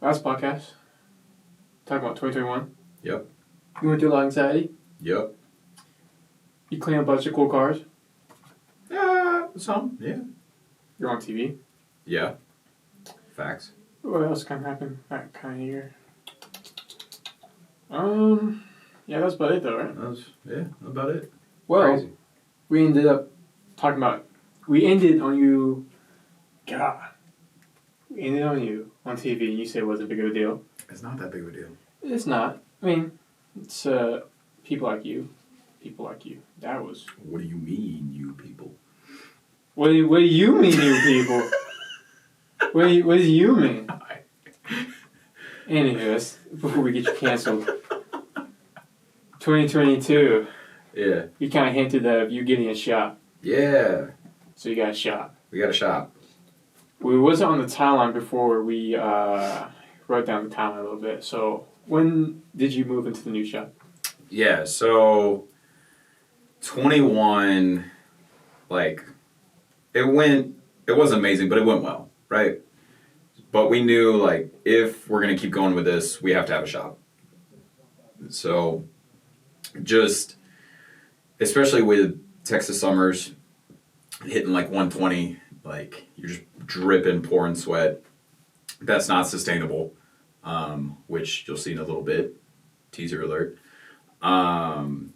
Last podcast, talking about 2021. Yep. You went through a lot of anxiety. Yep. You clean a bunch of cool cars. Some, yeah. You're on TV. Yeah. Facts. What else kind of happened that kind of year? Yeah, that's about it though, right? That's about it. Well, Crazy. we ended up talking about, we ended on you on TV, and you said it wasn't big of a deal. It's not that big of a deal. It's not. I mean, it's people like you. That was... What do you mean, you people? What do you mean, you people? What do you mean? Anyways, before we get you canceled. 2022. Yeah. You kind of hinted of you getting a shop. Yeah. So you got a shop. We got a shop. We wasn't on the timeline before we wrote down the timeline a little bit. So when did you move into the new shop? Yeah, so 21, like, it wasn't amazing, but it went well, right? But we knew, like, if we're going to keep going with this, we have to have a shop. So, just, especially with Texas summers, hitting like 120, like, you're just dripping, pouring sweat. That's not sustainable, which you'll see in a little bit. Teaser alert. And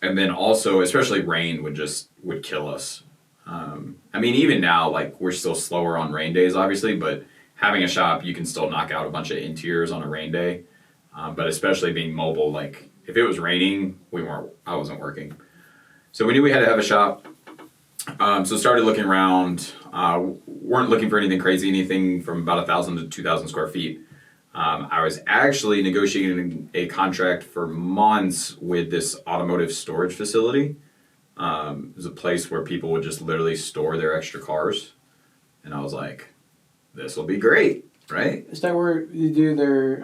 then also, especially rain would kill us. I mean, even now, like, we're still slower on rain days, obviously, but having a shop, you can still knock out a bunch of interiors on a rain day. But especially being mobile, like, if it was raining, I wasn't working. So we knew we had to have a shop. So started looking around, weren't looking for anything crazy, anything from about 1,000 to 2,000 square feet. I was actually negotiating a contract for months with this automotive storage facility. It was a place where people would just literally store their extra cars. And I was like, this will be great, right? Is that where you do their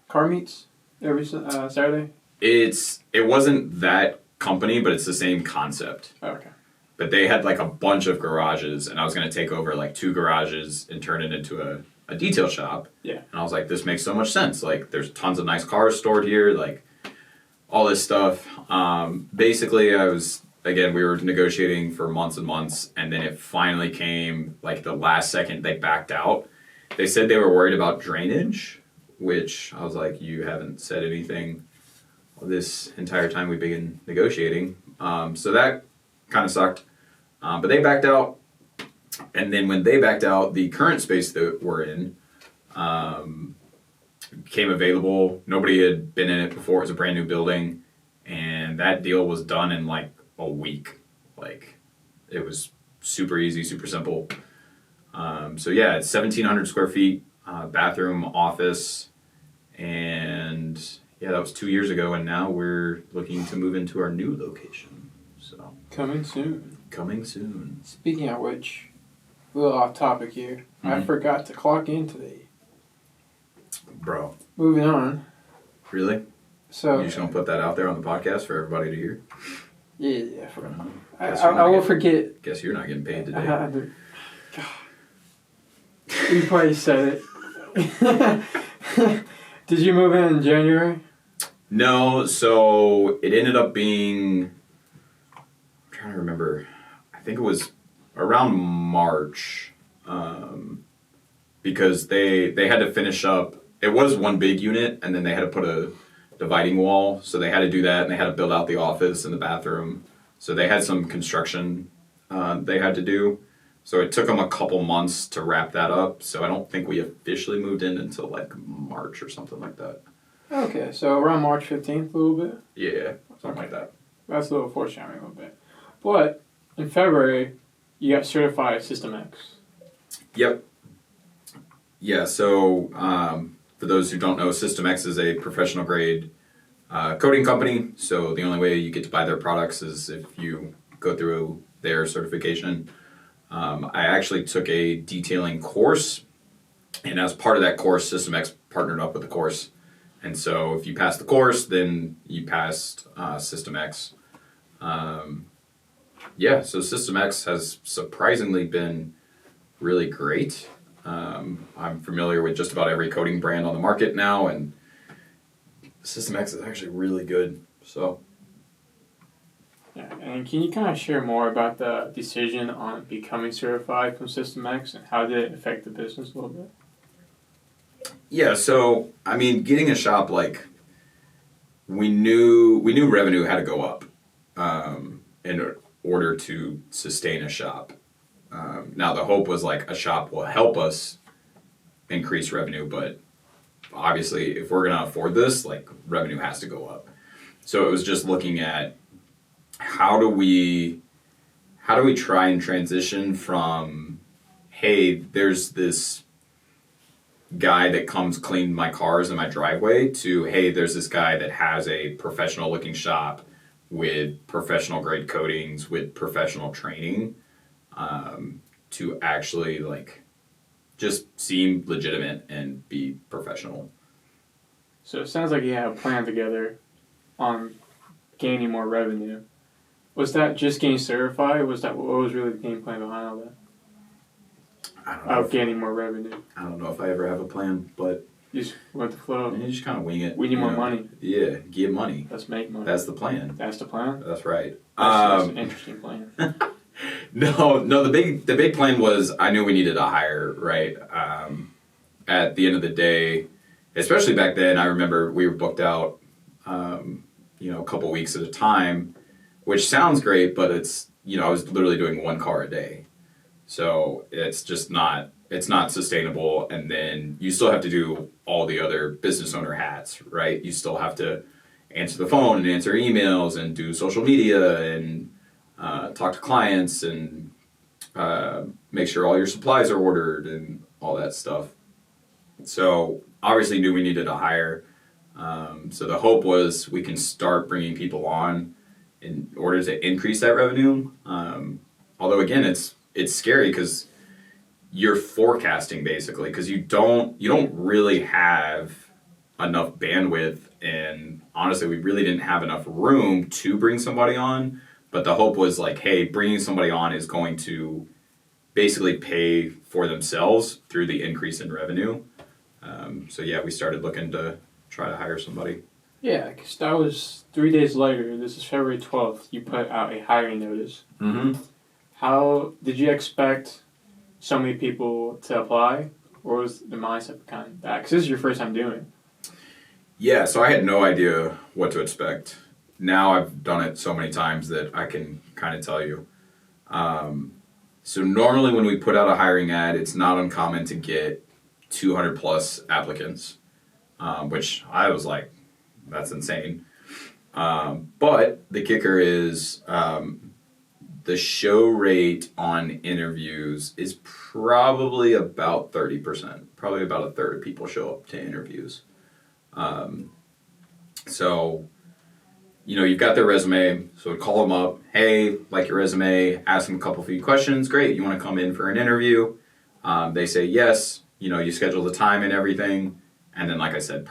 car meets every Saturday? It wasn't that company, but it's the same concept. Oh, okay. But they had like a bunch of garages, and I was going to take over like 2 garages and turn it into a detail shop. Yeah. And I was like, this makes so much sense. Like, there's tons of nice cars stored here, like all this stuff. Basically, we were negotiating for months and months, and then it finally came, like, the last second they backed out. They said they were worried about drainage, which I was like, you haven't said anything this entire time we've been negotiating. So that kind of sucked. But they backed out. And then when they backed out, the current space that we're in became available. Nobody had been in it before. It was a brand new building. And that deal was done in like a week. Like, it was super easy, super simple. So yeah, it's 1,700 square feet, bathroom, office. And yeah, that was 2 years ago. And now we're looking to move into our new location. So Coming soon. Coming soon. Speaking of which, a little off topic here. Mm-hmm. I forgot to clock in today. Bro. Moving on. Really? So You're just going to put that out there on the podcast for everybody to hear? Yeah. I will forget. Guess you're not getting paid today. God. You probably said it. Did you move in January? No, so it ended up being, I'm trying to remember, I think it was around March, because they had to finish up, it was one big unit, and then they had to put a dividing wall, so they had to do that, and they had to build out the office and the bathroom, so they had some construction they had to do, so it took them a couple months to wrap that up, so I don't think we officially moved in until like March or something like that. Okay, so around March 15th a little bit? Yeah, something like that. That's a little foreshadowing a little bit. But in February, you got certified System X. Yep. Yeah, so for those who don't know, System X is a professional grade coding company. So the only way you get to buy their products is if you go through their certification. I actually took a detailing course, and as part of that course, System X partnered up with the course. And so if you pass the course, then you passed System X. So System X has surprisingly been really great. I'm familiar with just about every coating brand on the market now, and System X is actually really good. So. Yeah, and can you kind of share more about the decision on becoming certified from System X and how did it affect the business a little bit? Yeah, so I mean, getting a shop, like, we knew revenue had to go up in order to sustain a shop. Now the hope was like a shop will help us increase revenue, but obviously if we're gonna afford this, like, revenue has to go up. So it was just looking at how do we try and transition from, hey, there's this guy that comes clean my cars in my driveway, to, hey, there's this guy that has a professional looking shop with professional grade coatings, with professional training, to actually, like, just seem legitimate and be professional. So it sounds like you have a plan together on gaining more revenue. Was that just getting certified, or what was really the game plan behind all that? I don't know. Gaining more revenue. I don't know if I ever have a plan, but You just went the flow. you just kind of wing it. We need more money. Yeah, get money. Let's make money. That's the plan. That's the plan? That's right. That's an interesting plan. No. The big plan was, I knew we needed a hire, right? At the end of the day, especially back then, I remember we were booked out, a couple weeks at a time, which sounds great, but it's, I was literally doing one car a day. So it's just not sustainable. And then you still have to do all the other business owner hats, right? You still have to answer the phone and answer emails and do social media and talk to clients and make sure all your supplies are ordered and all that stuff. So obviously knew we needed a hire. So the hope was we can start bringing people on in order to increase that revenue. Although again, it's scary because you're forecasting basically, because you don't really have enough bandwidth, and honestly we really didn't have enough room to bring somebody on. But the hope was like, hey, bringing somebody on is going to basically pay for themselves through the increase in revenue. So yeah, we started looking to try to hire somebody. Yeah, because that was 3 days later. This is February 12th. You put out a hiring notice. Mm-hmm. How did you expect so many people to apply, or was the mindset kind of that? Because this is your first time doing it. Yeah, so I had no idea what to expect. Now I've done it so many times that I can kind of tell you. So normally when we put out a hiring ad, it's not uncommon to get 200 plus applicants, which I was like, that's insane. But the kicker is the show rate on interviews is probably about 30%. Probably about a third of people show up to interviews. So, you've got their resume, so call them up. Hey, like your resume, ask them a few questions. Great, you want to come in for an interview? They say yes. You schedule the time and everything. And then, like I said,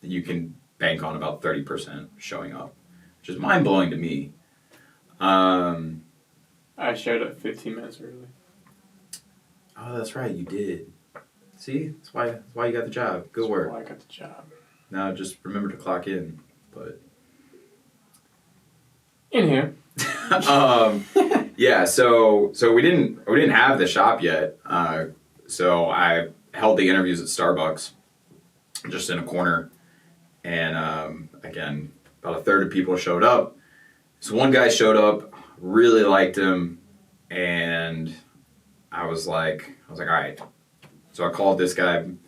you can bank on about 30% showing up, which is mind-blowing to me. I showed up 15 minutes early. Oh, that's right, you did. See, that's why you got the job. Good work. That's why I got the job. Now just remember to clock in. But in here. Yeah, so we didn't have the shop yet. So I held the interviews at Starbucks, just in a corner, and again, about a third of people showed up. So one guy showed up, really liked him, and I was like, all right. So I called this guy, and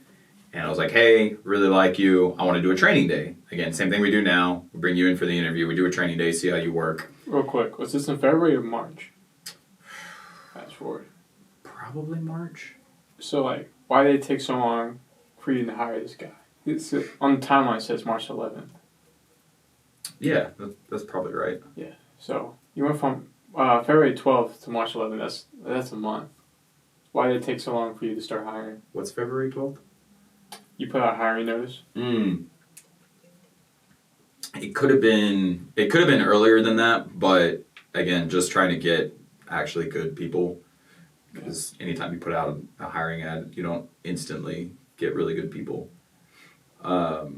I was like, hey, really like you. I want to do a training day. Again, same thing we do now. We bring you in for the interview. We do a training day, see how you work. Real quick, was this in February or March? Fast forward. Probably March. So, why did it take so long for you to hire this guy? On the timeline, it says March 11th. Yeah, that's probably right. Yeah. So, you went from February 12th to March 11th. That's a month. Why did it take so long for you to start hiring? What's February 12th? You put out a hiring notice? It could have been earlier than that, but again, just trying to get actually good people because anytime you put out a hiring ad, you don't instantly get really good people. But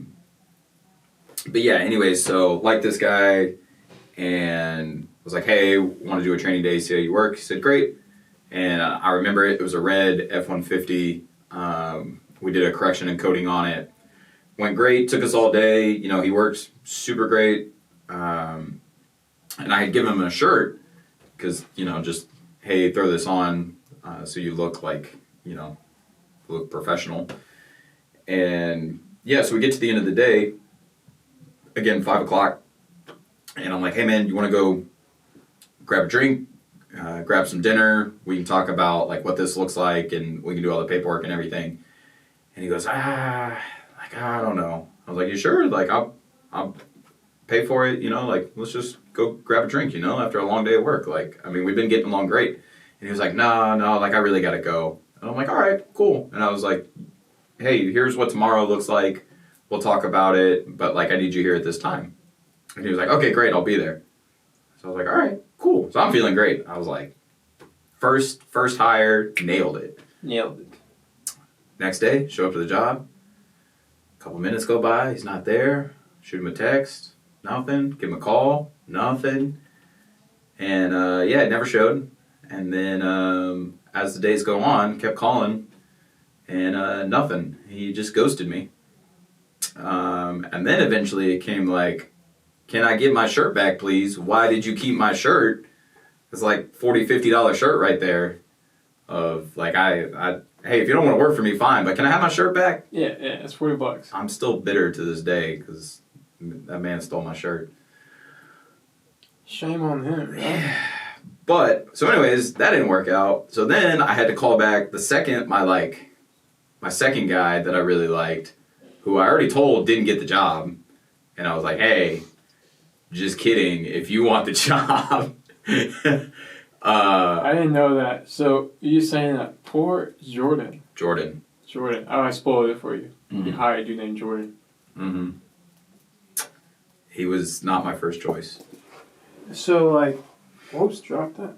yeah, anyways, so like this guy, and was like, hey, want to do a training day, see how you work? He said, great. And I remember it was a red F-150. We did a correction and coding on it. Went great, took us all day. You know, he works super great. And I had given him a shirt because, you know, just, hey, throw this on so you look like, you know, look professional. And yeah, so we get to the end of the day, again, 5 o'clock. And I'm like, hey, man, you want to go grab a drink, grab some dinner? We can talk about, like, what this looks like, and we can do all the paperwork and everything. And he goes, I don't know. I was like, you sure? Like, I'll pay for it, you know? Like, let's just go grab a drink, you know, after a long day at work. Like, I mean, we've been getting along great. And he was like, no, like, I really got to go. And I'm like, all right, cool. And I was like, hey, here's what tomorrow looks like. We'll talk about it, but, like, I need you here at this time. And he was like, okay, great, I'll be there. So I was like, all right, cool. So I'm feeling great. I was like, first hire, nailed it. Next day, show up to the job. A couple minutes go by, he's not there. Shoot him a text, nothing. Give him a call, nothing. And yeah, it never showed. And then as the days go on, kept calling, and nothing. He just ghosted me. And then eventually it came like, can I get my shirt back, please? Why did you keep my shirt? It's like $40, $50 shirt right there. Of like, hey, if you don't want to work for me, fine, but can I have my shirt back? Yeah, it's $40. I'm still bitter to this day because that man stole my shirt. Shame on him, right? Yeah. But so, anyways, that didn't work out. So then I had to call back my second guy that I really liked, who I already told didn't get the job, and I was like, hey, just kidding. If you want the job. I didn't know that. So you saying that poor Jordan? Jordan. Oh, I spoiled it for you. Mm-hmm. You hired a dude named Jordan. Mm-hmm. He was not my first choice. So like, whoops, dropped that.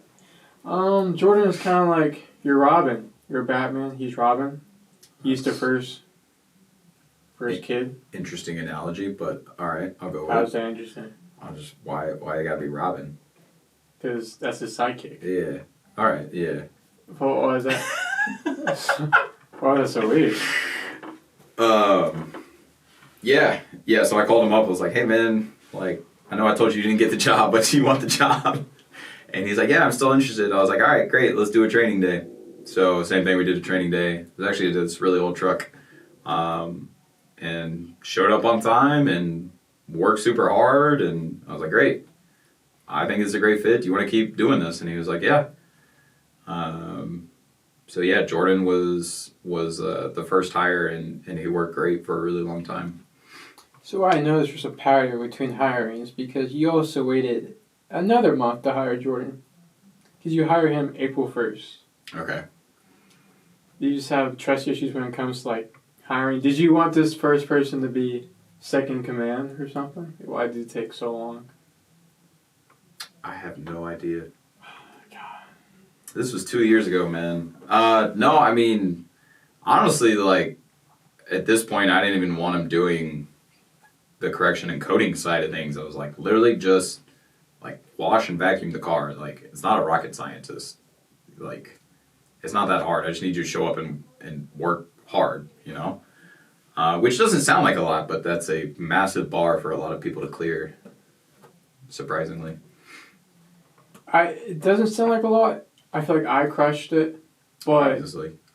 Jordan is kind of like you're Robin. You're Batman. He's Robin. He's the first kid. Interesting analogy, but all right, I'll go with it. How's that interesting? Why you gotta be Robin? Because that's his sidekick. Yeah. All right. Yeah. Why is that? Why that's so weird? Yeah. So I called him up. I was like, "Hey, man, like, I know I told you didn't get the job, but do you want the job?" And he's like, "Yeah, I'm still interested." I was like, "All right, great. Let's do a training day." So same thing. We did a training day. It was actually this really old truck, and showed up on time and worked super hard. And I was like, "Great. I think it's a great fit. Do you want to keep doing this?" And he was like, "Yeah." So yeah, Jordan was the first hire, and he worked great for a really long time. So I noticed there's a pattern between hirings because you also waited another month to hire Jordan. Because you hired him April 1st. Okay. You just have trust issues when it comes to like hiring. Did you want this first person to be second command or something? Why did it take so long? I have no idea. Oh my God. This was 2 years ago, man. No, I mean, honestly, like, at this point, I didn't even want him doing the correction and coding side of things. I was like, literally just, like, wash and vacuum the car. Like, it's not a rocket scientist. Like, it's not that hard. I just need you to show up and work hard, you know? Which doesn't sound like a lot, but that's a massive bar for a lot of people to clear, surprisingly. It doesn't sound like a lot. I feel like I crushed it, but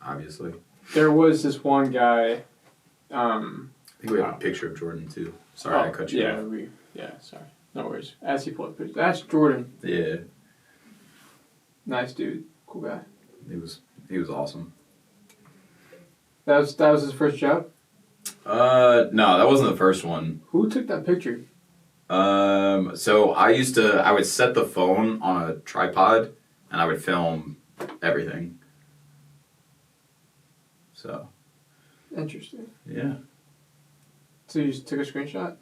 obviously, there was this one guy. I think we have a picture of Jordan too. Sorry, I cut you off. Sorry, no worries. As he pulled up picture, that's Jordan. Yeah, nice dude, cool guy. He was awesome. That was his first job. No, that wasn't the first one. Who took that picture? So I would set the phone on a tripod and I would film everything. So. Interesting. Yeah. So you just took a screenshot?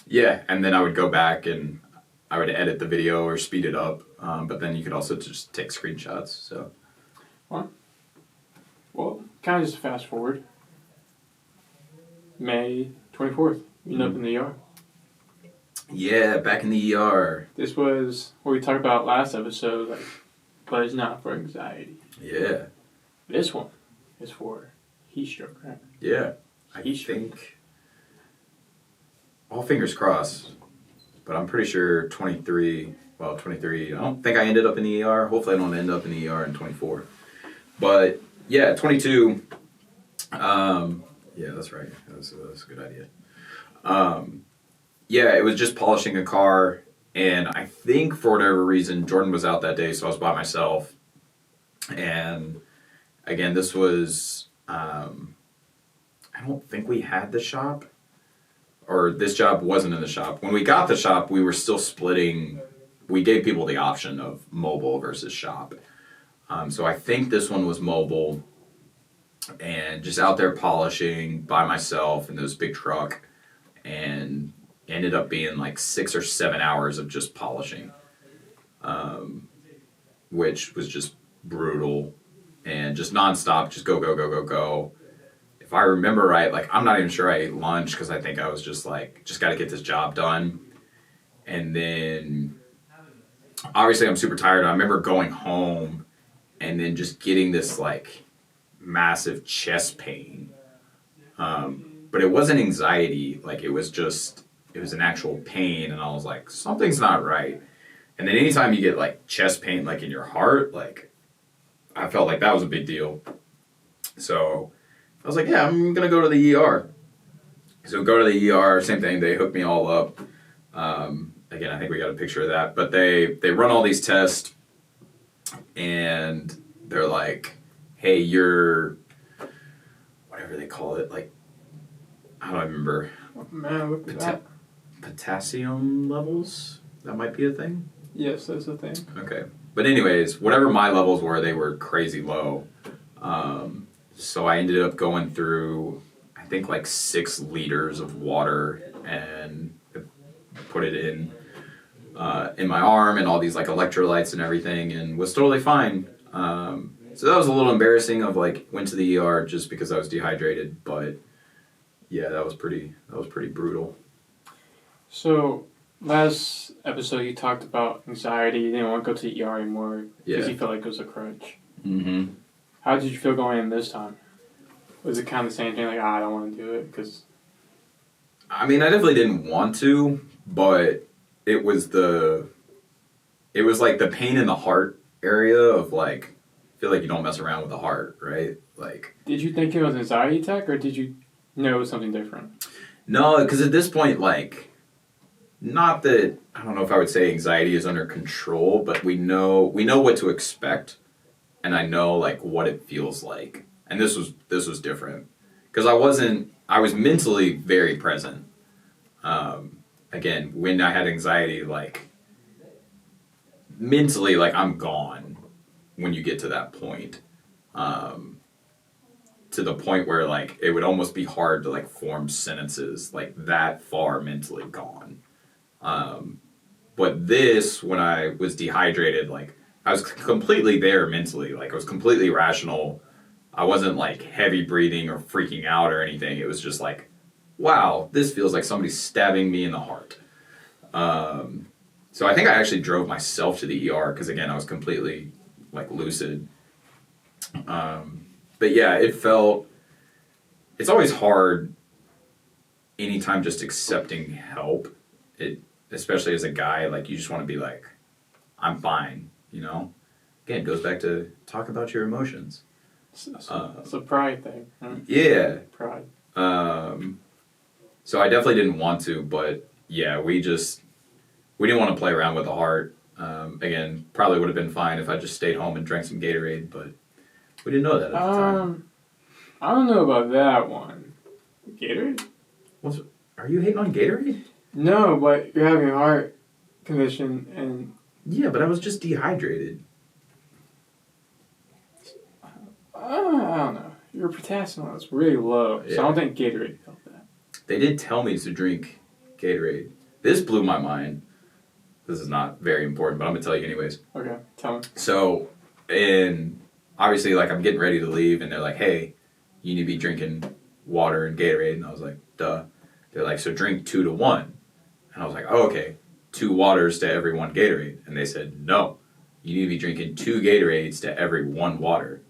Yeah, and then I would go back and I would edit the video or speed it up. But then you could also just take screenshots, so. Well, kind of just fast forward. May 24th, you end up in the ER. Yeah, back in the ER. This was what we talked about last episode, like, but it's not for anxiety. Yeah. This one is for heat stroke, right? Yeah. I think, all fingers crossed, but I'm pretty sure 23, I don't think I ended up in the ER. Hopefully I don't end up in the ER in 24. But, yeah, 22, yeah, that's right. That's a good idea. Yeah, it was just polishing a car, and I think for whatever reason, Jordan was out that day, so I was by myself. And again, this was, I don't think we had the shop, or this job wasn't in the shop. When we got the shop, we were still splitting. We gave people the option of mobile versus shop. So I think this one was mobile, and just out there polishing by myself in this big truck, and ended up being like 6 or 7 hours of just polishing, which was just brutal and just nonstop, just go. If I remember right, like, I'm not even sure I ate lunch because I think I was just like, just got to get this job done. And then obviously I'm super tired. I remember going home and then just getting this like massive chest pain. But it wasn't anxiety. Like, it was an actual pain. And I was like, something's not right. And then anytime you get like chest pain, like in your heart, like, I felt like that was a big deal. So I was like, yeah, I'm going to go to the ER. So go to the ER, same thing. They hooked me all up. Again, I think we got a picture of that. But they run all these tests, and they're like, hey, you're, whatever they call it, like, I don't remember. Oh, man, look at that. Potassium levels? That might be a thing? Yes, that's a thing. Okay. But anyways, whatever my levels were, they were crazy low. So I ended up going through, I think, like 6 liters of water and put it in my arm and all these like electrolytes and everything, and was totally fine. So that was a little embarrassing of like, went to the ER just because I was dehydrated, but yeah, that was pretty brutal. So last episode you talked about anxiety. You didn't want to go to the ER anymore because you felt like it was a crutch. Mm-hmm. How did you feel going in this time? Was it kind of the same thing, like, I don't want to do it? Because I mean, I definitely didn't want to, but it was like the pain in the heart area of like, I feel like you don't mess around with the heart, right? Like, did you think it was an anxiety attack, or did you know it was something different? No, because at this point, like, not that, I don't know if I would say anxiety is under control, but we know what to expect, and I know like what it feels like. And this was different because I was mentally very present. Again, when I had anxiety, like, mentally, like, I'm gone when you get to that point. To the point where, like, it would almost be hard to, like, form sentences, like, that far mentally gone. But this, when I was dehydrated, like, I was completely there mentally. Like, I was completely rational. I wasn't, like, heavy breathing or freaking out or anything. It was just like, wow, this feels like somebody's stabbing me in the heart. So I think I actually drove myself to the ER because, again, I was completely, like, lucid. But yeah, it's always hard anytime just accepting help. Especially as a guy, like, you just want to be like, I'm fine, you know? Again, it goes back to talk about your emotions. It's a pride thing. Huh? Yeah. Pride. So I definitely didn't want to, but yeah, we didn't want to play around with the heart. Again, probably would have been fine if I just stayed home and drank some Gatorade, but we didn't know that at the time. I don't know about that one. Gatorade? Are you hating on Gatorade? No, but you're having a heart condition and... Yeah, but I was just dehydrated. I don't know. Your potassium level's really low, so I don't think Gatorade helped that. They did tell me to drink Gatorade. This blew my mind. This is not very important, but I'm going to tell you anyways. Okay, tell me. So, obviously, like, I'm getting ready to leave, and they're like, hey, you need to be drinking water and Gatorade. And I was like, duh. They're like, so drink 2 to 1. And I was like, oh, okay. 2 waters to every 1 Gatorade. And they said, no. You need to be drinking 2 Gatorades to every 1 water.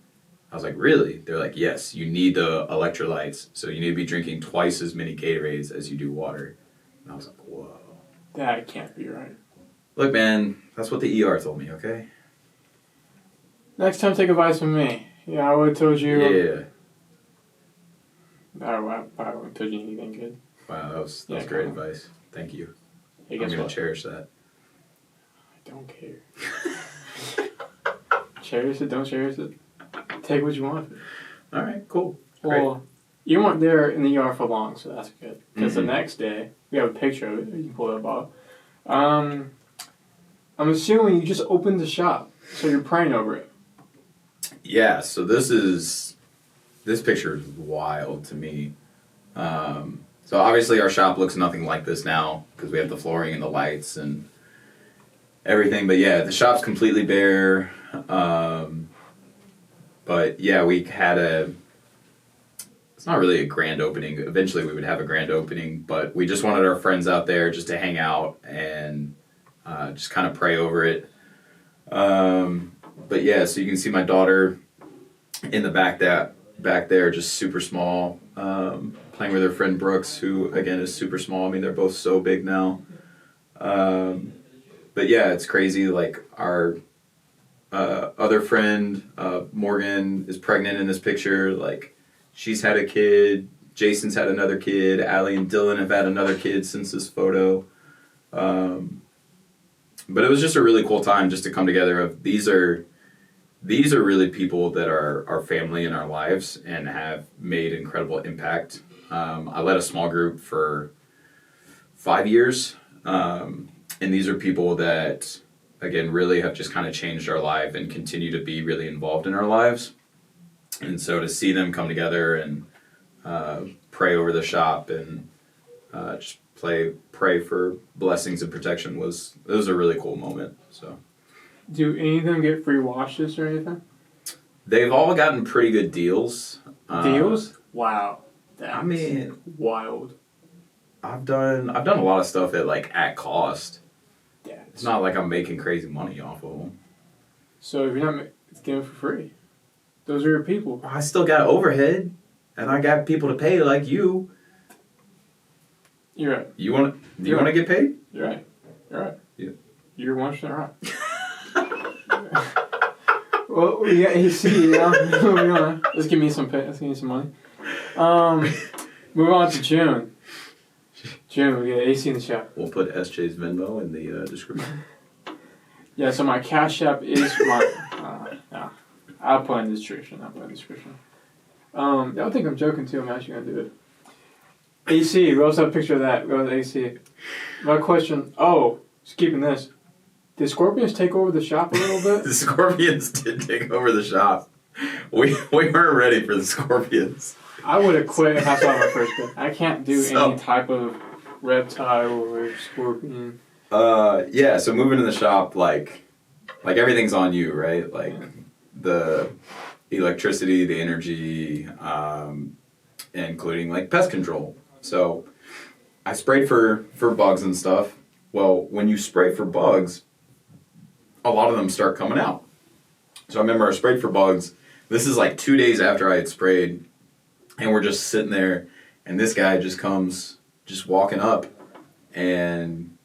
I was like, really? They're like, yes, you need the electrolytes, so you need to be drinking twice as many Gatorades as you do water. And I was like, whoa. That can't be right. Look, man, that's what the ER told me, okay? Next time, take advice from me. Yeah, I would have told you. Yeah. I probably wouldn't have told you anything good. Wow, that was great advice. Thank you. Hey, I'm going to cherish that. I don't care. Cherish it, don't cherish it. Take what you want. All right, cool. Well, great. You weren't there in the ER for long, so that's good. Because Mm-hmm. the next day, we have a picture of it. You can pull it up. I'm assuming you just opened the shop, so you're praying over it. Yeah, so this picture is wild to me. So obviously our shop looks nothing like this now because we have the flooring and the lights and everything. But yeah, the shop's completely bare. But yeah, we had it's not really a grand opening. Eventually we would have a grand opening, but we just wanted our friends out there just to hang out and just kind of pray over it. But yeah, so you can see my daughter in the back there, just super small, playing with her friend Brooks, who again is super small. I mean, they're both so big now. But yeah, it's crazy. Like our other friend, Morgan, is pregnant in this picture. Like she's had a kid. Jason's had another kid. Allie and Dylan have had another kid since this photo. But it was just a really cool time just to come together. These are really people that are our family in our lives and have made incredible impact. I led a small group for 5 years. And these are people that, again, really have just kind of changed our life and continue to be really involved in our lives. And so to see them come together and pray over the shop and just pray for blessings and protection was a really cool moment. So, do any of them get free washes or anything? They've all gotten pretty good deals. Deals? Wow, that's wild. I've done a lot of stuff at cost. Yeah, It's not like I'm making crazy money off of them. So if you're not, it's given for free. Those are your people. I still got overhead, and I got people to pay like you. You're right. Do you want to get paid? You're right. You're right. Yeah. You're 100% right. Well, we got AC. Let's give me some money. Move on to June. June, we got AC in the shop. We'll put SJ's Venmo in the description. Yeah, so my Cash App is my. I'll put in the description. Y'all think I'm joking too. I'm actually gonna do it. AC. We also have a picture of that. Go with AC. My question. Oh, just keeping this. Did Scorpions take over the shop a little bit? The Scorpions did take over the shop. We weren't ready for the Scorpions. I would have quit if I saw my first bit. I can't do any type of reptile or scorpion. Yeah, so moving to the shop, like everything's on you, right? Like the electricity, the energy, including like pest control. So I sprayed for bugs and stuff. Well, when you spray for bugs, a lot of them start coming out. So I remember I sprayed for bugs. This is like 2 days after I had sprayed, and we're just sitting there, and this guy just comes, just walking up, and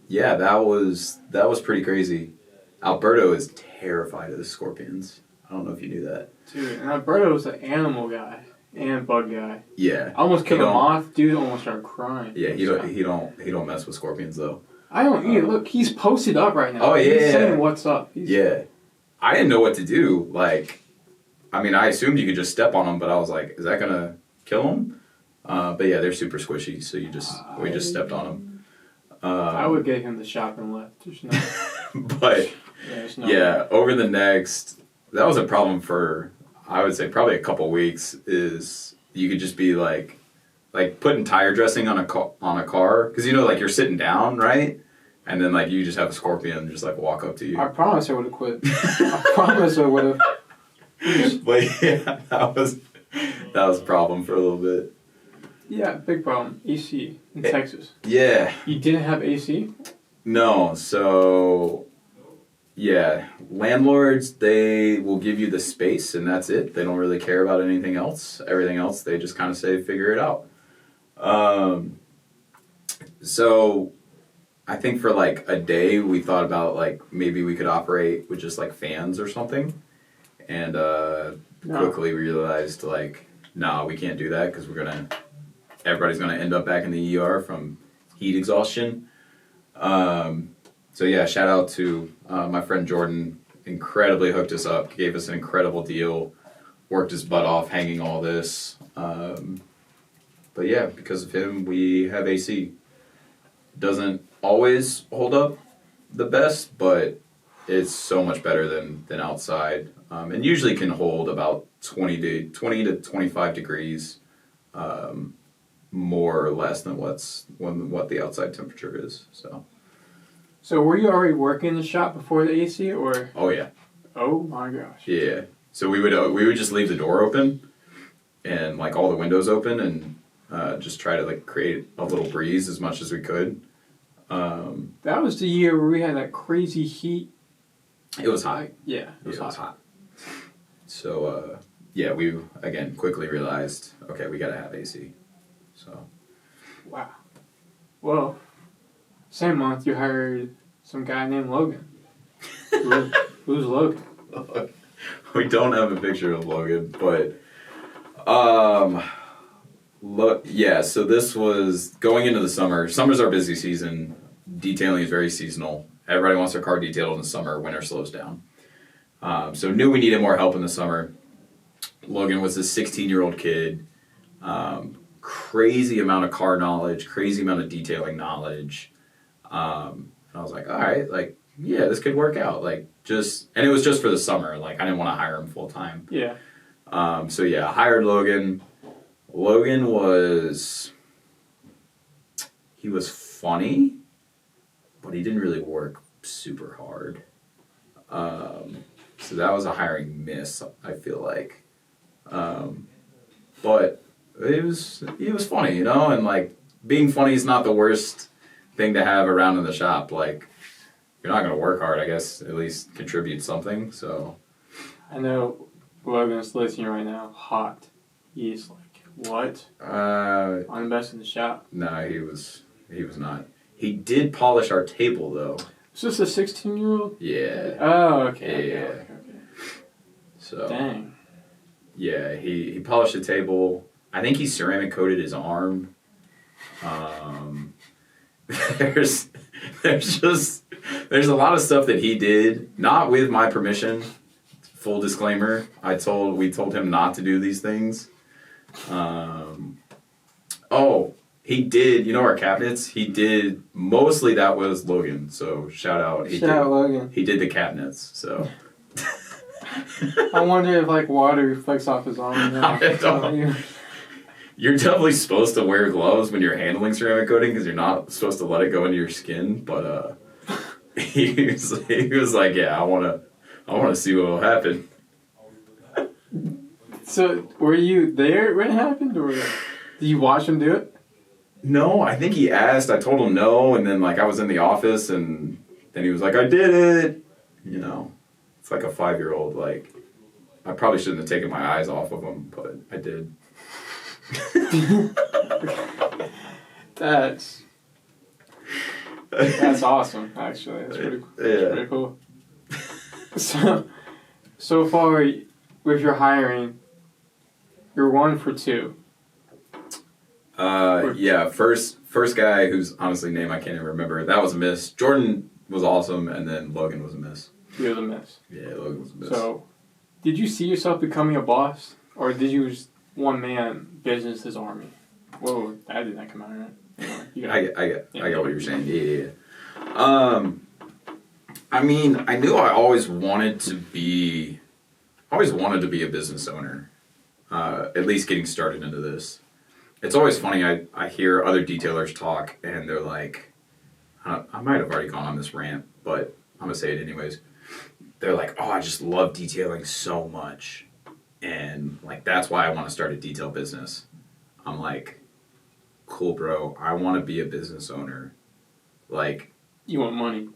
yeah, that was pretty crazy. Alberto is terrified of the scorpions. I don't know if you knew that. Dude, and Alberto's an animal guy and bug guy. Yeah. I almost killed a moth. Dude almost started crying. Yeah, he don't mess with scorpions though. I don't either. Look, he's posted up right now. Oh yeah. He's saying what's up. Yeah. I didn't know what to do. Like, I mean, I assumed you could just step on them, but I was like, is that gonna kill them? But yeah, they're super squishy, so we just stepped on them. I would get him the shop and left. There's no. But no over the next, that was a problem for, I would say probably a couple weeks. Is you could just be like putting tire dressing on a car, because like you're sitting down, right? And then like you just have a scorpion just like walk up to you. I promise I would have quit. I promise I would have. But yeah, that was a problem for a little bit. Yeah, big problem. AC in Texas. Yeah. You didn't have AC? No, so yeah, landlords, they will give you the space and that's it. They don't really care about anything else. Everything else, they just kind of say, figure it out. So I think for like a day, we thought about like maybe we could operate with just like fans or something. And quickly realized like, nah, we can't do that because everybody's gonna end up back in the ER from heat exhaustion. So yeah, shout out to my friend Jordan. Incredibly hooked us up, gave us an incredible deal, worked his butt off hanging all this. But yeah, because of him, we have AC. Doesn't always hold up the best, but it's so much better than outside. And usually can hold about 20 to 25 degrees more or less than what the outside temperature is. So were you already working in the shop before the AC, or? Oh yeah. Oh my gosh. Yeah. So we would just leave the door open and like all the windows open and just try to like create a little breeze as much as we could. That was the year where we had that crazy heat. It was hot. Yeah, it was hot. So yeah, we again quickly realized, okay, we gotta have AC. So. Wow. Well, same month you hired some guy named Logan. Who's Logan? We don't have a picture of Logan, but yeah, so this was going into the summer. Summer's our busy season. Detailing is very seasonal. Everybody wants their car detailed in the summer. Winter slows down. So knew we needed more help in the summer. Logan was this 16-year-old kid. Crazy amount of car knowledge, crazy amount of detailing knowledge. And I was like, all right, like, yeah, this could work out. Like, and it was just for the summer. Like, I didn't want to hire him full time. Yeah. So yeah, I hired Logan. Logan was funny, but he didn't really work super hard. So that was a hiring miss, I feel like. But he was funny, you know, and like being funny is not the worst thing to have around in the shop. Like, you're not going to work hard, I guess, at least contribute something. So I know Logan's listening right now. Hot. He's like, what? I'm the best in the shop. No, he was not. He did polish our table though. Is this a 16-year-old? Yeah. Oh, okay. Yeah. Okay. So. Dang. Yeah, he polished the table. I think he ceramic coated his arm. There's a lot of stuff that he did not with my permission. Full disclaimer: we told him not to do these things. He did. You know our cabinets. He did mostly. That was Logan. So shout out. Shout out Logan. He did the cabinets. So. I wonder if like water reflects off his arm. You're definitely supposed to wear gloves when you're handling ceramic coating because you're not supposed to let it go into your skin. But he was like, yeah, I want to see what will happen. So were you there when it happened, or did you watch him do it? No, I think he asked. I told him no, and then like I was in the office, and then he was like, I did it. You know. It's like a 5-year-old, like, I probably shouldn't have taken my eyes off of him, but I did. That's awesome, actually. That's pretty cool. So far, with your hiring, you're 1 for 2. Yeah, first guy whose honestly name I can't even remember, that was a miss. Jordan was awesome, and then Logan was a miss. You were the miss. Yeah, Logan was a miss. So, did you see yourself becoming a boss, or did you just one-man business his army? Whoa, that did not come out right. Anyway, I get what you're saying. Yeah. I mean, I knew I always wanted to be a business owner. At least getting started into this. It's always funny. I hear other detailers talk, and they're like, I might have already gone on this rant, but I'm gonna say it anyways. They're like, oh, I just love detailing so much. And like that's why I want to start a detail business. I'm like, cool, bro. I want to be a business owner. Like, You want money.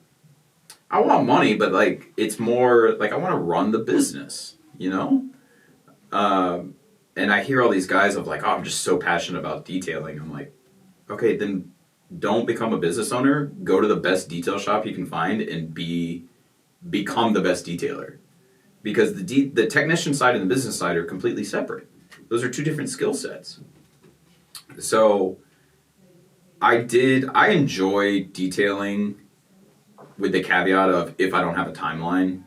I want money, but like it's more like I want to run the business, you know? And I hear all these guys of like, oh, I'm just so passionate about detailing. I'm like, okay, then don't become a business owner. Go to the best detail shop you can find and become the best detailer. Because the technician side and the business side are completely separate. Those are two different skill sets. So I enjoy detailing with the caveat of if I don't have a timeline.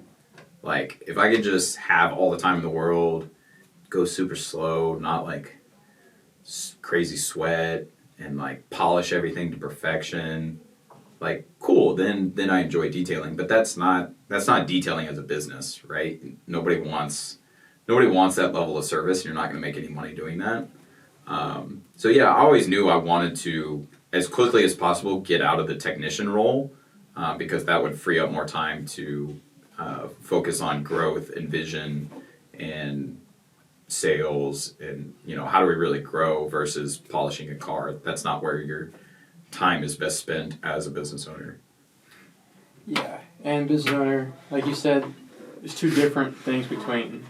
Like if I could just have all the time in the world, go super slow, not like crazy sweat, and like polish everything to perfection, like cool, then I enjoy detailing. But that's not detailing as a business, right? Nobody wants that level of service, and you're not going to make any money doing that. So yeah, I always knew I wanted to, as quickly as possible, get out of the technician role, because that would free up more time to focus on growth and vision and sales, and how do we really grow versus polishing a car. That's not where your time is best spent as a business owner. Yeah, and business owner, like you said, there's two different things between.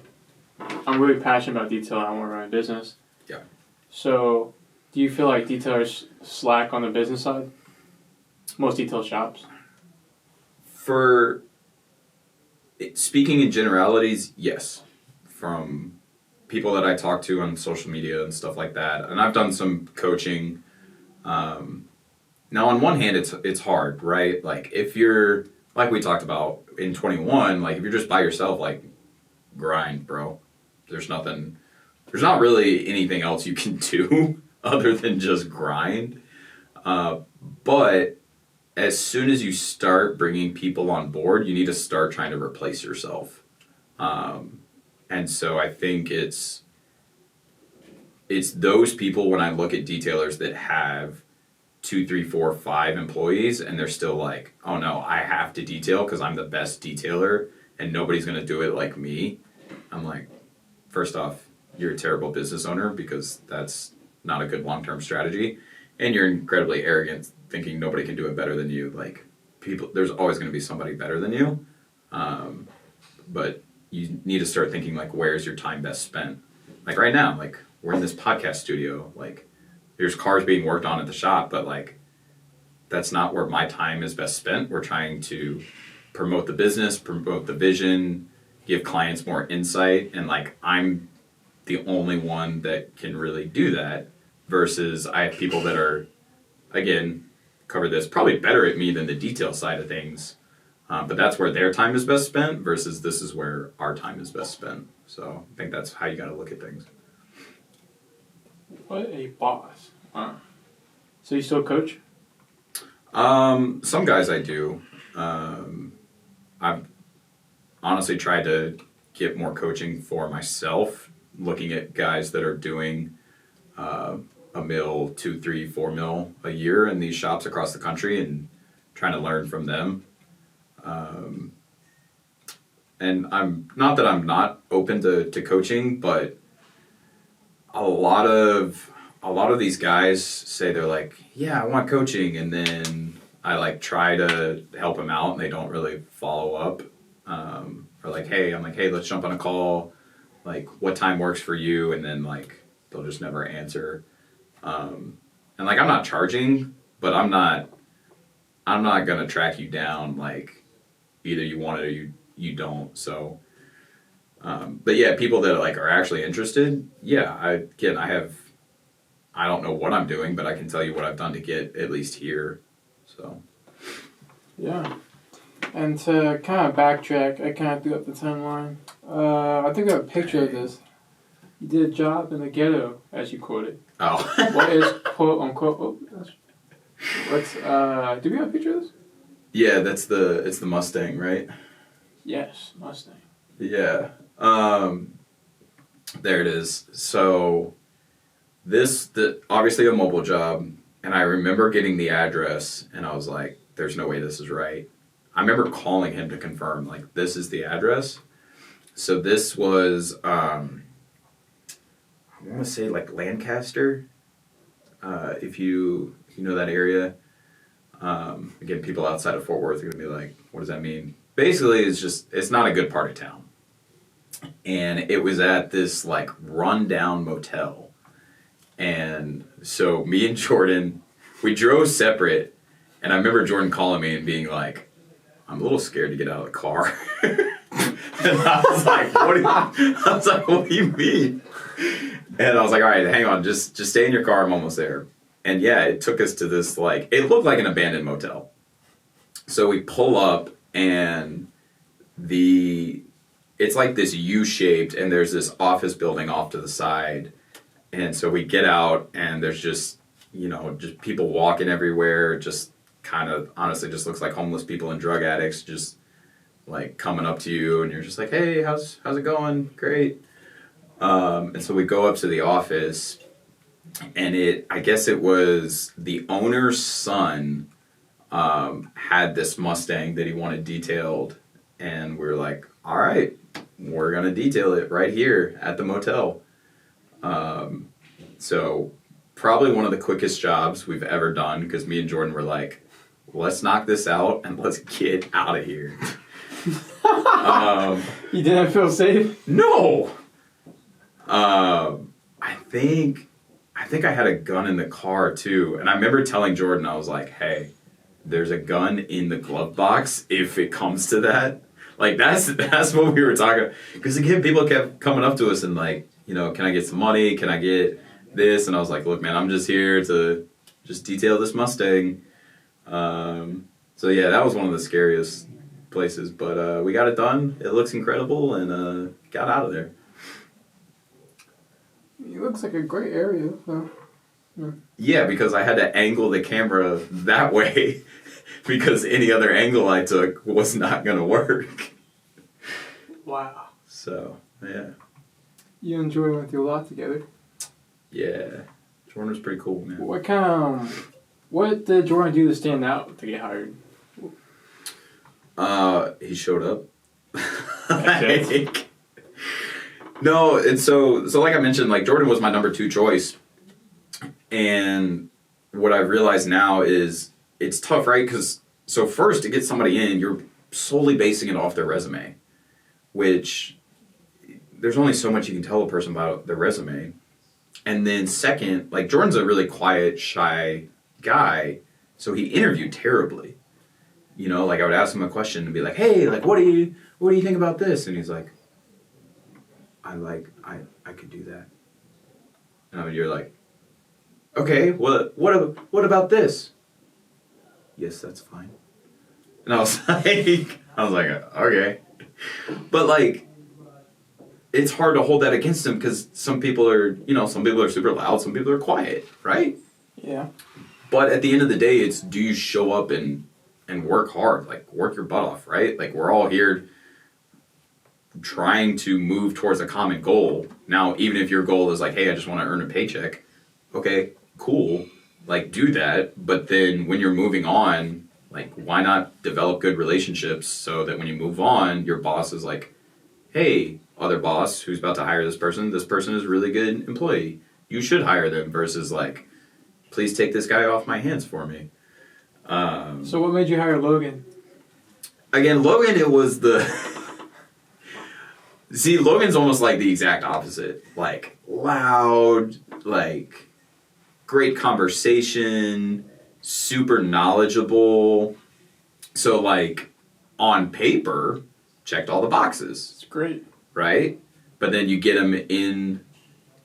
I'm really passionate about detail. I want to run a business. Yeah. So, do you feel like detailers slack on the business side? Most detail shops. For speaking in generalities, yes. From people that I talk to on social media and stuff like that, and I've done some coaching. Now, on one hand, it's hard, right? Like if you're, like we talked about in 21, like if you're just by yourself, like grind, bro. There's not really anything else you can do other than just grind. But as soon as you start bringing people on board, you need to start trying to replace yourself. And so I think it's those people, when I look at detailers that have 2, 3, 4, 5 employees, and they're still like, oh no, I have to detail because I'm the best detailer and nobody's going to do it like me. I'm like, first off, you're a terrible business owner because that's not a good long-term strategy. And you're incredibly arrogant thinking nobody can do it better than you. Like there's always going to be somebody better than you. But you need to start thinking like, where's your time best spent? Like right now, like we're in this podcast studio, like there's cars being worked on at the shop, but like that's not where my time is best spent. We're trying to promote the business, promote the vision, give clients more insight, and like I'm the only one that can really do that, versus I have people that are, again, cover this, probably better at me than the detail side of things, but that's where their time is best spent versus this is where our time is best spent. So I think that's how you got to look at things. What a boss. Wow. So you still coach? Some guys I do. I've honestly tried to get more coaching for myself, looking at guys that are doing $1 mil, 2, 3, 4 mil a year in these shops across the country and trying to learn from them. And I'm not that I'm not open to coaching, but a lot of these guys say they're like, yeah, I want coaching, and then I like try to help them out and they don't really follow up. Or like, hey, let's jump on a call. Like, what time works for you? And then like they'll just never answer. And like I'm not charging, but I'm not gonna track you down. Like either you want it or you don't. So. But yeah, people that like are actually interested, yeah, I don't know what I'm doing, but I can tell you what I've done to get at least here. So yeah. And to kind of backtrack, I kind of threw up the timeline. I think I have a picture of this. You did a job in the ghetto, as you quoted. Oh. What is quote unquote? Do we have a picture of this? Yeah, it's the Mustang, right? Yes, Mustang. Yeah. There it is. So obviously a mobile job, and I remember getting the address and I was like, there's no way this is right. I remember calling him to confirm, like, this is the address. So this was want to say like Lancaster, if you know that area. Again, people outside of Fort Worth are going to be like, what does that mean? Basically, it's not a good part of town. And it was at this like rundown motel. And so me and Jordan, we drove separate. And I remember Jordan calling me and being like, I'm a little scared to get out of the car. And I was like, what do you mean? And I was like, all right, hang on, just stay in your car, I'm almost there. And yeah, it took us to this, like, it looked like an abandoned motel. So we pull up and it's like this U-shaped, and there's this office building off to the side. And so we get out and there's just people walking everywhere, just kind of honestly just looks like homeless people and drug addicts just like coming up to you, and you're just like, hey, how's it going? Great. And so we go up to the office, and I guess it was the owner's son had this Mustang that he wanted detailed, and we were like, all right, we're gonna detail it right here at the motel. So probably one of the quickest jobs we've ever done, because me and Jordan were like, let's knock this out and let's get out of here. You didn't feel safe? No. I think I had a gun in the car too, and I remember telling Jordan, I was like, hey, there's a gun in the glove box if it comes to that. Like that's what we were talking, because again, people kept coming up to us and like, can I get some money? Can I get this? And I was like, look, man, I'm just here to just detail this Mustang. So yeah, that was one of the scariest places, but we got it done. It looks incredible, and got out of there. It looks like a great area. So. Yeah, because I had to angle the camera that way because any other angle I took was not going to work. Wow. So, yeah. You and Jordan went through a lot together. Yeah. Jordan was pretty cool, man. What did Jordan do to stand out to get hired? He showed up. That's it. No, and so like I mentioned, like Jordan was my number 2 choice. And what I've realized now is it's tough, right? Because so first, to get somebody in, you're solely basing it off their resume, which there's only so much you can tell a person about their resume. And then second, like Jordan's a really quiet, shy guy, so he interviewed terribly. Like I would ask him a question and be like, hey, like what do you think about this? And he's like, I could do that. And you're like, okay, what about this? Yes, that's fine. And I was like, okay. But like, it's hard to hold that against him, because some people are super loud, some people are quiet, right? Yeah. But at the end of the day, it's, do you show up and work hard, like work your butt off, right? Like we're all here trying to move towards a common goal. Now, even if your goal is like, hey, I just want to earn a paycheck, okay, cool, like do that. But then when you're moving on, like why not develop good relationships so that when you move on, your boss is like, hey, other boss who's about to hire this person is a really good employee, you should hire them, versus like, please take this guy off my hands for me. So what made you hire Logan? Again, Logan, it was see, Logan's almost like the exact opposite. Like, loud, like, great conversation, super knowledgeable. So, like, on paper, checked all the boxes. It's great. Right? But then you get him in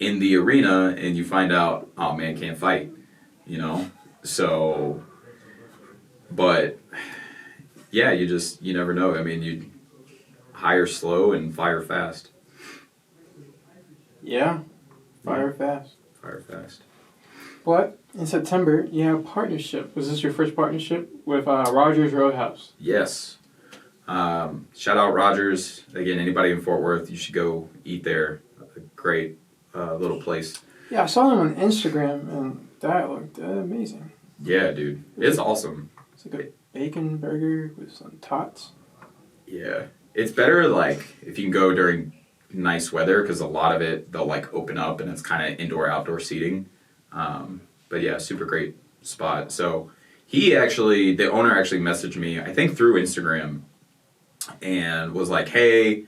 the arena and you find out, oh man, can't fight. So, but, yeah, you never know. I mean, you hire slow and fire fast. Yeah, fire fast. Fire fast. But in September, you have a partnership. Was this your first partnership with Rogers Roadhouse? Yes. Shout out Rogers. Again, anybody in Fort Worth, you should go eat there. A great little place. Yeah, I saw them on Instagram, and that looked amazing. Yeah, dude. It's awesome. It's like a bacon burger with some tots. Yeah. It's better, like, if you can go during nice weather because a lot of it they'll like open up and it's kind of indoor outdoor seating. But yeah, super great spot. So the owner actually messaged me, I think through Instagram, and was like, hey,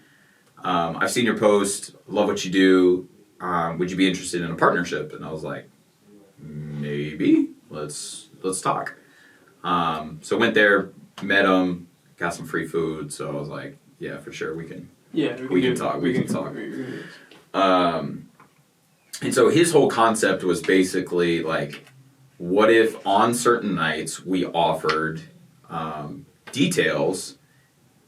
I've seen your post, love what you do. Would you be interested in a partnership? And I was like, maybe. Let's talk. So went there, met him, got some free food. So I was like, yeah, for sure, we can talk. We can talk. And so his whole concept was basically like, what if on certain nights we offered details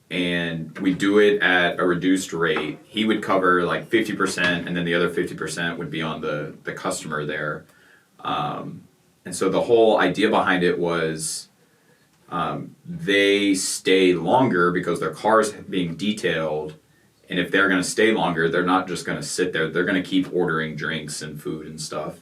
and we do it at a reduced rate? He would cover like 50% and then the other 50% would be on the customer there. And so the whole idea behind it was they stay longer because their car's being detailed. And if they're going to stay longer, they're not just going to sit there. They're going to keep ordering drinks and food and stuff.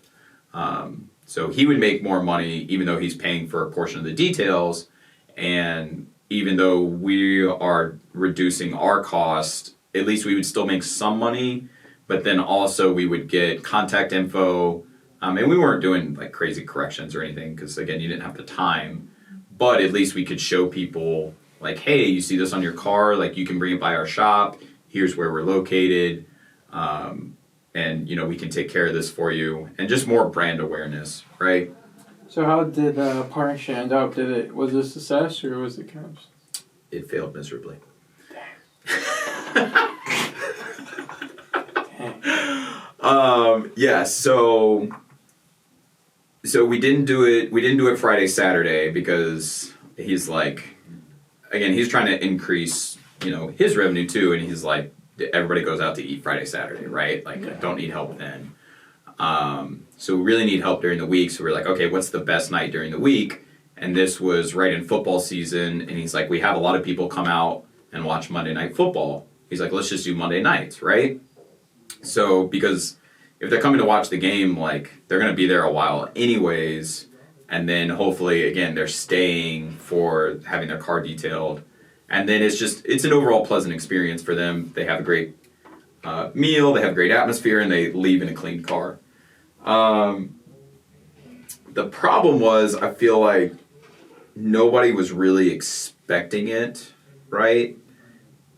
So he would make more money even though he's paying for a portion of the details. And even though we are reducing our cost, at least we would still make some money. But then also we would get contact info. And we weren't doing like crazy corrections or anything because, again, you didn't have the time. But at least we could show people like, hey, you see this on your car? Like, you can bring it by our shop. Here's where we're located, and we can take care of this for you, and just more brand awareness, right? So how did the partnership end up? Was it a success or was it kind of? It failed miserably. Dang. Yeah. So we didn't do it. We didn't do it Friday, Saturday because he's like, again, he's trying to increase his revenue too, and he's like, everybody goes out to eat Friday, Saturday, right? Like, I don't need help then. So we really need help during the week. So we're like, okay, what's the best night during the week? And this was right in football season, and he's like, we have a lot of people come out and watch Monday Night Football. He's like, let's just do Monday nights, right? So because if they're coming to watch the game, like, they're going to be there a while anyways, and then hopefully, again, they're staying for having their car detailed. And then it's an overall pleasant experience for them. They have a great meal, they have a great atmosphere, and they leave in a clean car. The problem was, I feel like nobody was really expecting it, right?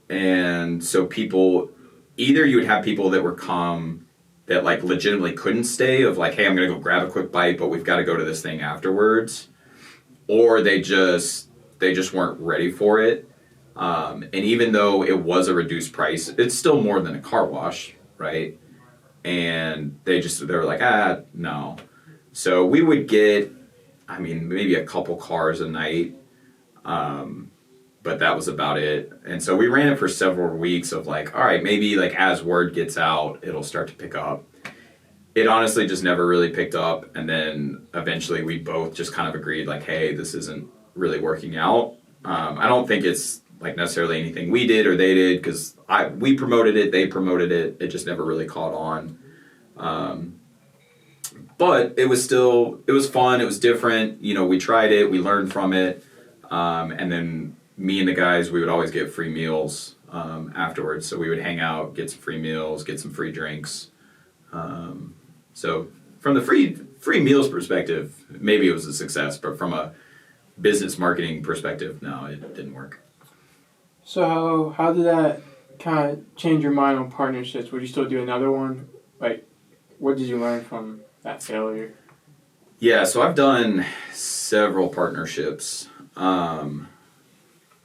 And so either you would have people that would come that like legitimately couldn't stay, of like, hey, I'm going to go grab a quick bite, but we've got to go to this thing afterwards. Or they just weren't ready for it. And even though it was a reduced price, it's still more than a car wash, right? And they were like, no. So we would get, maybe a couple cars a night, but that was about it. And so we ran it for several weeks of like, all right, maybe like as word gets out, it'll start to pick up. It honestly just never really picked up. And then eventually we both just kind of agreed like, hey, this isn't really working out. I don't think it's like necessarily anything we did or they did, because we promoted it, they promoted it. It just never really caught on. But it was fun. It was different. We tried it. We learned from it. And then me and the guys, we would always get free meals afterwards. So we would hang out, get some free meals, get some free drinks. So from the free meals perspective, maybe it was a success. But from a business marketing perspective, no, it didn't work. So how did that kind of change your mind on partnerships? Would you still do another one? Like, what did you learn from that failure? Yeah, so I've done several partnerships. Oh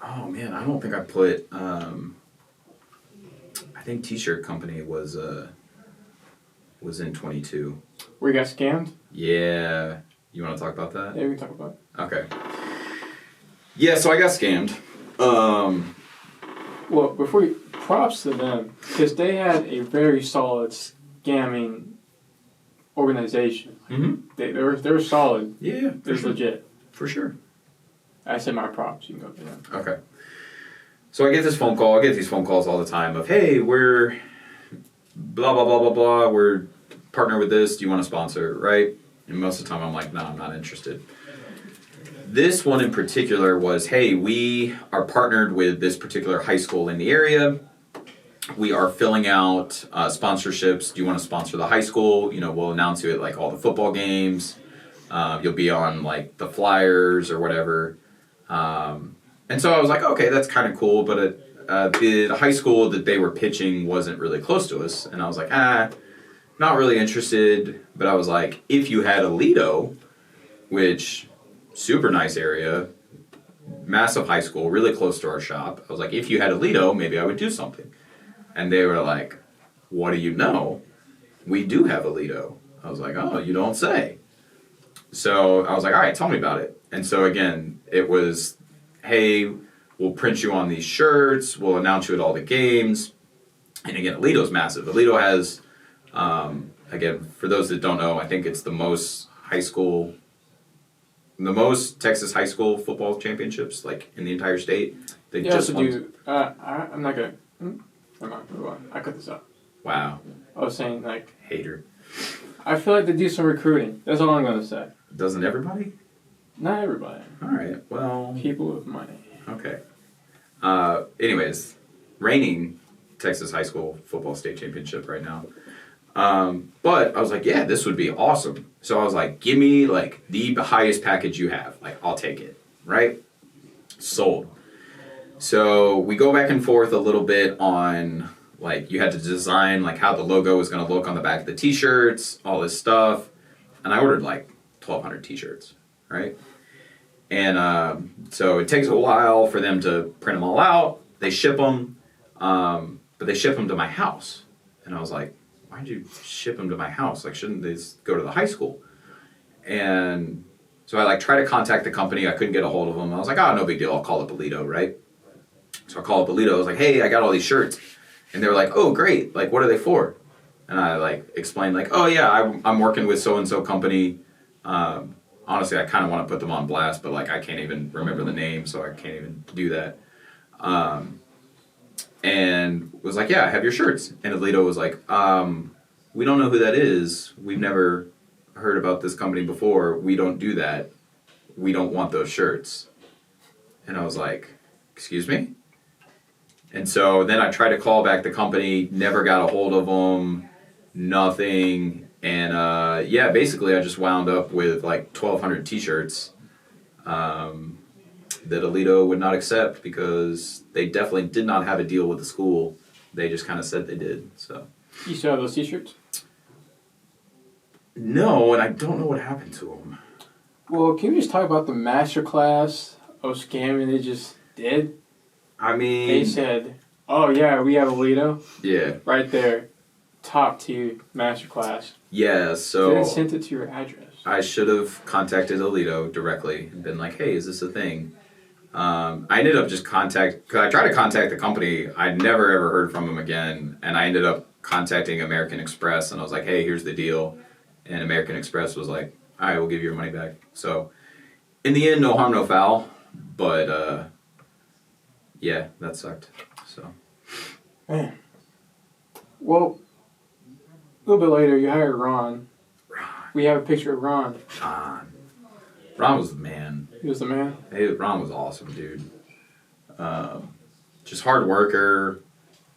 man, I don't think I put. I think T-shirt company was in 22. Where you got scammed? Yeah, you want to talk about that? Yeah, we can talk about it. Okay. Yeah, so I got scammed. Well, props to them, because they had a very solid scamming organization. Mm-hmm. They were solid. Yeah, They're legit. For sure. I said my props. You can go to them. Okay. So I get these phone calls all the time of, hey, we're blah, blah, blah, blah, blah. We're partner with this. Do you want to sponsor? Right? And most of the time I'm like, no, I'm not interested. This one in particular was, hey, we are partnered with this particular high school in the area. we are filling out sponsorships. Do you want to sponsor the high school? We'll announce you at like all the football games. You'll be on like the flyers or whatever. And so I was like, okay, that's kind of cool. But the high school that they were pitching wasn't really close to us. And I was like, not really interested. But I was like, if you had a Lido, which super nice area, massive high school, really close to our shop. I was like, if you had a Lido, maybe I would do something. And they were like, what do you know? We do have a Lido. I was like, oh, you don't say. So I was like, all right, tell me about it. And so again, it was, hey, we'll print you on these shirts. We'll announce you at all the games. And again, Lido's massive. Lido has, again, for those that don't know, I think it's the most Texas high school football championships, like in the entire state. They just won. I'm not gonna. Come on, move on. I cut this out. Wow. I was saying, like... Hater. I feel like they do some recruiting. That's all I'm going to say. Doesn't everybody? Not everybody. All right, well... People with money. Okay. Anyways, reigning Texas high school football state championship right now. But I was like, yeah, this would be awesome. So I was like, give me, like, the highest package you have. Like, I'll take it. Right? Sold. So we go back and forth a little bit on, like, you had to design, like, how the logo was going to look on the back of the T-shirts, all this stuff. And I ordered, like, 1,200 T-shirts, right? And so it takes a while for them to print them all out. They ship them, but they ship them to my house. And I was like, why'd you ship them to my house? Like, shouldn't they go to the high school? And so I, like, tried to contact the company. I couldn't get a hold of them. I was like, oh, no big deal. I'll call up Lido, right? So I called up Lido. I was like, hey, I got all these shirts. And they were like, oh, great. Like, what are they for? And I, like, explained, like, oh, yeah, I'm working with so-and-so company. Honestly, I kind of want to put them on blast, but, like, I can't even remember the name, so I can't even do that. And was like, yeah, I have your shirts. And Lido was like, we don't know who that is. We've never heard about this company before. We don't do that. We don't want those shirts. And I was like, excuse me? And so then I tried to call back the company, never got a hold of them, nothing. And yeah, basically I just wound up with like 1,200 T-shirts that Lido would not accept because they definitely did not have a deal with the school. They just kind of said they did. So you still have those T-shirts? No, and I don't know what happened to them. Well, can we just talk about the masterclass of scamming they just did? I mean... They said, oh yeah, we have a Lido. Yeah. Right there. Top tier masterclass. Yeah, so... They sent it to your address. I should have contacted Lido directly and been like, hey, is this a thing? I ended up just because I tried to contact the company. I never ever heard from them again. And I ended up contacting American Express and I was like, hey, here's the deal. And American Express was like, all right, we'll give you your money back. So in the end, no harm, no foul. But yeah, that sucked. So. Man. Well, a little bit later, you hired Ron. We have a picture of Ron. Ron was the man. He was the man? Hey, Ron was awesome, dude. Just hard worker.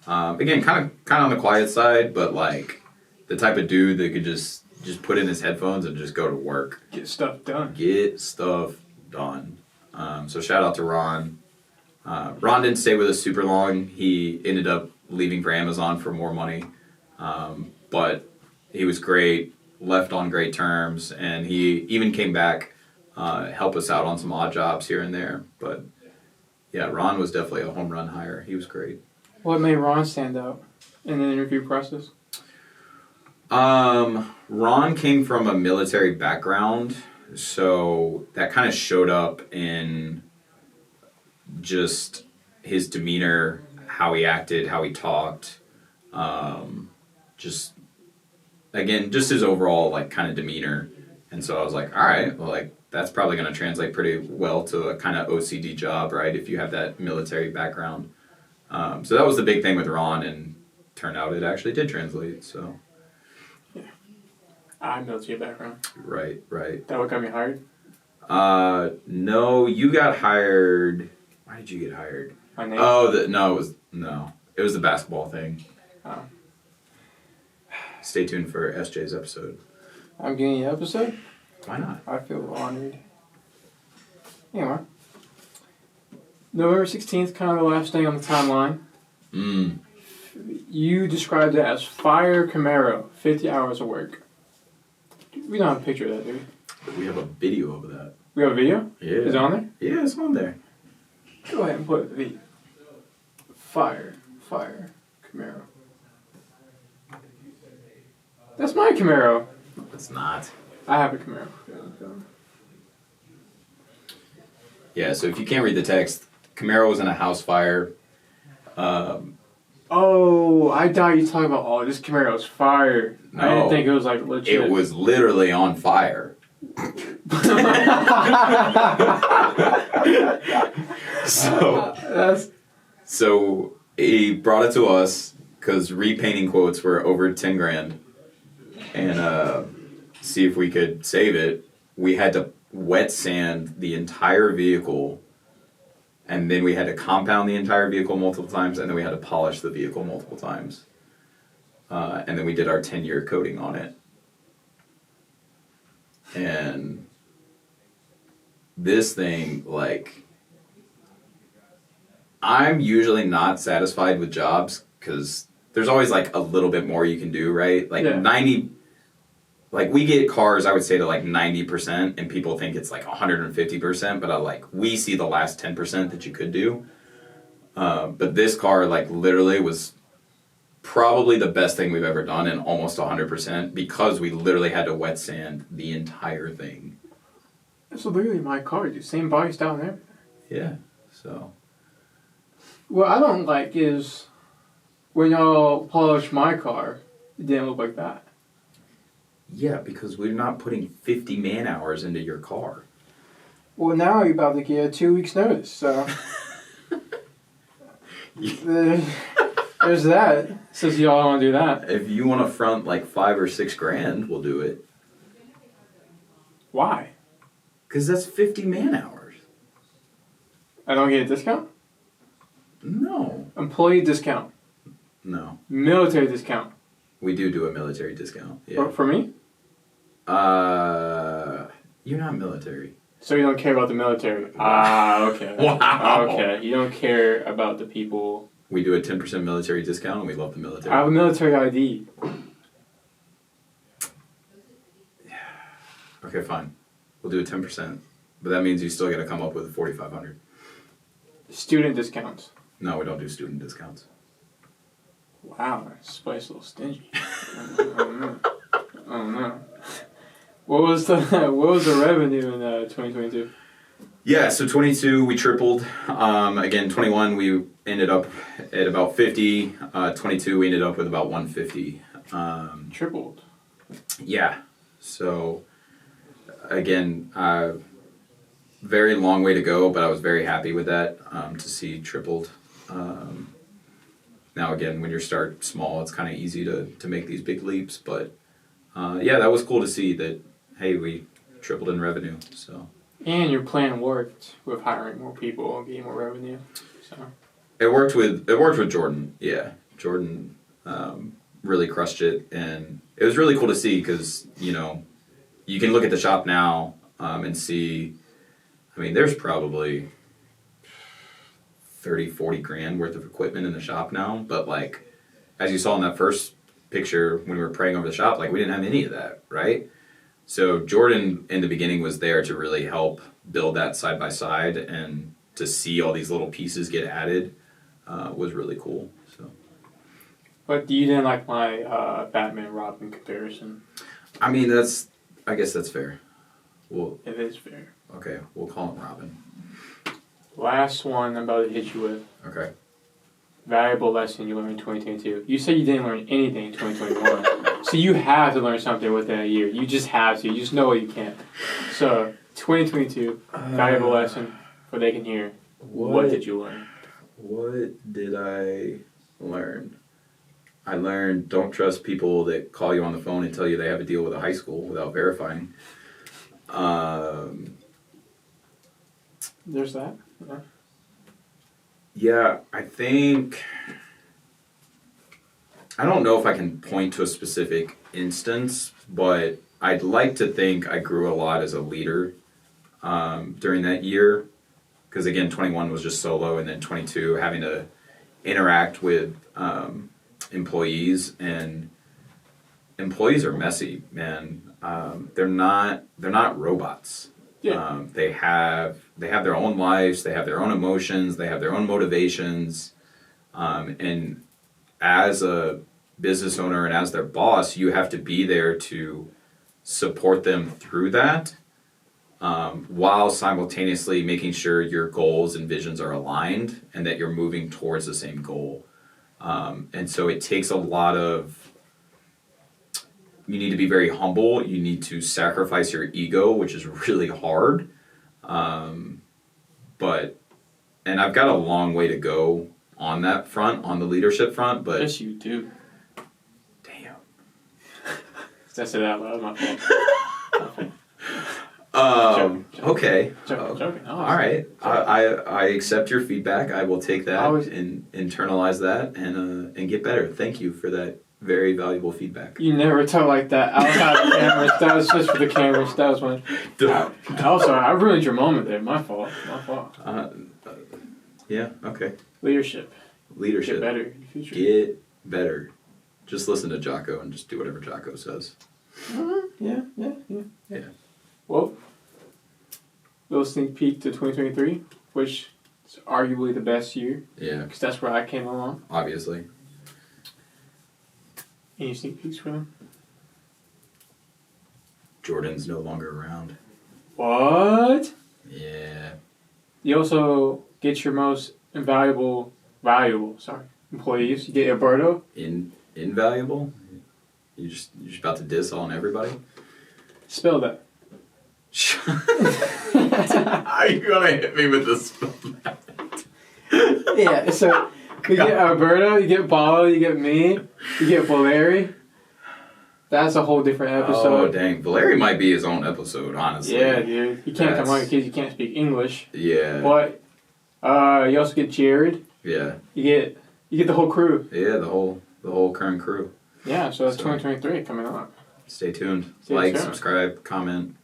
Again, kind of on the quiet side, but like the type of dude that could just put in his headphones and just go to work. Get stuff done. So shout out to Ron. Ron didn't stay with us super long. He ended up leaving for Amazon for more money. But he was great, left on great terms, and he even came back, help us out on some odd jobs here and there. But yeah, Ron was definitely a home run hire. He was great. What made Ron stand out in the interview process? Ron came from a military background, so that kind of showed up in just his demeanor, how he acted, how he talked, just his overall like kind of demeanor. And so I was like, all right, well, like that's probably going to translate pretty well to a kind of OCD job, right? If you have that military background. So that was the big thing with Ron, and turned out it actually did translate. So. Yeah. I have military background. Right. That what got me hired? No, you got hired. Why did you get hired? My name? Oh, no. It was the basketball thing. Oh. Stay tuned for SJ's episode. I'm getting an episode? Why not? I feel honored. Anyway. November 16th, kind of the last thing on the timeline. You described it as Fire Camaro, 50 hours of work. We don't have a picture of that, do we? We have a video of that. We have a video? Yeah. Is it on there? Yeah, it's on there. Go ahead and put the Fire Camaro. That's my Camaro. It's not. I have a Camaro. Yeah, so if you can't read the text, Camaro was in a house fire. Oh, I thought you were talking about, oh, this Camaro's fire. No, I didn't think it was like legit. It was literally on fire. So he brought it to us because repainting quotes were over 10 grand. And see if we could save it. We had to wet sand the entire vehicle. And then we had to compound the entire vehicle multiple times, and then we had to polish the vehicle multiple times. And then we did our 10-year coating on it. And this thing, like, I'm usually not satisfied with jobs because there's always, like, a little bit more you can do, right? Like, 90... Like, we get cars, I would say, to, like, 90%, and people think it's, like, 150%, but, we see the last 10% that you could do. But this car, like, literally was probably the best thing we've ever done, and almost 100%, because we literally had to wet sand the entire thing. That's literally my car, dude. Same body style and everything. Yeah, so... What I don't like is when y'all polish my car, it didn't look like that. Yeah, because we're not putting 50 man-hours into your car. Well, now you're about to get a 2 weeks notice, so... There's that, since y'all want to do that. If you want to front, like, 5 or 6 grand, we'll do it. Why? Because that's 50 man-hours. I don't get a discount? No. Employee discount? No. Military discount? We do a military discount. Yeah. For me? You're not military. So you don't care about the military? Okay. Wow. Okay, you don't care about the people. We do a 10% military discount, and we love the military. I have a military ID. Okay, fine. We'll do a 10%, but that means you still got to come up with $4,500. Student discounts. No, we don't do student discounts. Wow, Spice a little stingy. I don't know. What was the revenue in 2022? Yeah, so 22 we tripled. Again, 21 we ended up at about 50. 22 we ended up with about 150. Tripled. Yeah. So again, very long way to go, but I was very happy with that to see tripled. Now again, when you start small, it's kind of easy to make these big leaps, but yeah, that was cool to see that. Hey, we tripled in revenue. So. And your plan worked with hiring more people and getting more revenue. So. It worked with Jordan. Yeah, Jordan really crushed it, and it was really cool to see because you can look at the shop now and see. I mean, there's probably 30, 40 grand worth of equipment in the shop now, but like as you saw in that first picture when we were praying over the shop, like we didn't have any of that, right? So Jordan in the beginning was there to really help build that side by side, and to see all these little pieces get added was really cool. So, but you didn't like my Batman Robin comparison. I mean, I guess that's fair. Well, it is fair. Okay, we'll call him Robin. Last one I'm about to hit you with. Okay. Valuable lesson you learned in 2022. You said you didn't learn anything in 2021. So you have to learn something within a year. You just have to. You just know what you can't. So, 2022, valuable lesson, where they can hear. What did you learn? What did I learn? I learned don't trust people that call you on the phone and tell you they have a deal with a high school without verifying. There's that. Yeah, I think I don't know if I can point to a specific instance, but I'd like to think I grew a lot as a leader during that year. Because again, 21 was just solo, and then 22 having to interact with employees, and employees are messy, man. They're not robots. Yeah. They have their own lives, they have their own emotions, they have their own motivations, and as a business owner and as their boss, you have to be there to support them through that, while simultaneously making sure your goals and visions are aligned and that you're moving towards the same goal. And so it takes a lot of, you need to be very humble, you need to sacrifice your ego, which is really hard. And I've got a long way to go on that front, on the leadership front, but... Yes, you do. Damn. I said that loud, my fault. Okay. Joking. Oh, all right. I accept your feedback. I will take that and internalize that and get better. Thank you for that very valuable feedback. You never tell like that outside the cameras. That was just for the cameras. That was one. Also, I ruined your moment there. My fault. Yeah. Okay. Leadership. Get better in the future. Get better. Just listen to Jocko and just do whatever Jocko says. Yeah. Well, little sneak peek to 2023, which is arguably the best year. Yeah. Because that's where I came along. Obviously. Any sneak peeks for them? Jordan's no longer around. What? Yeah. You also get your most valuable employees. You get Alberto. Invaluable? You're just about to diss on everybody? Spell that. Are you gonna hit me with this? Yeah, so you get Alberto, you get Paulo, you get me, you get Valeri. That's a whole different episode. Oh, dang. Valeri might be his own episode, honestly. Yeah, dude. He can't come on because he can't speak English. Yeah. But you also get Jared. Yeah. You get the whole crew. Yeah, the whole current crew. Yeah, so that's 2023 coming up. Stay tuned. Stay Like, tuned. subscribe, comment.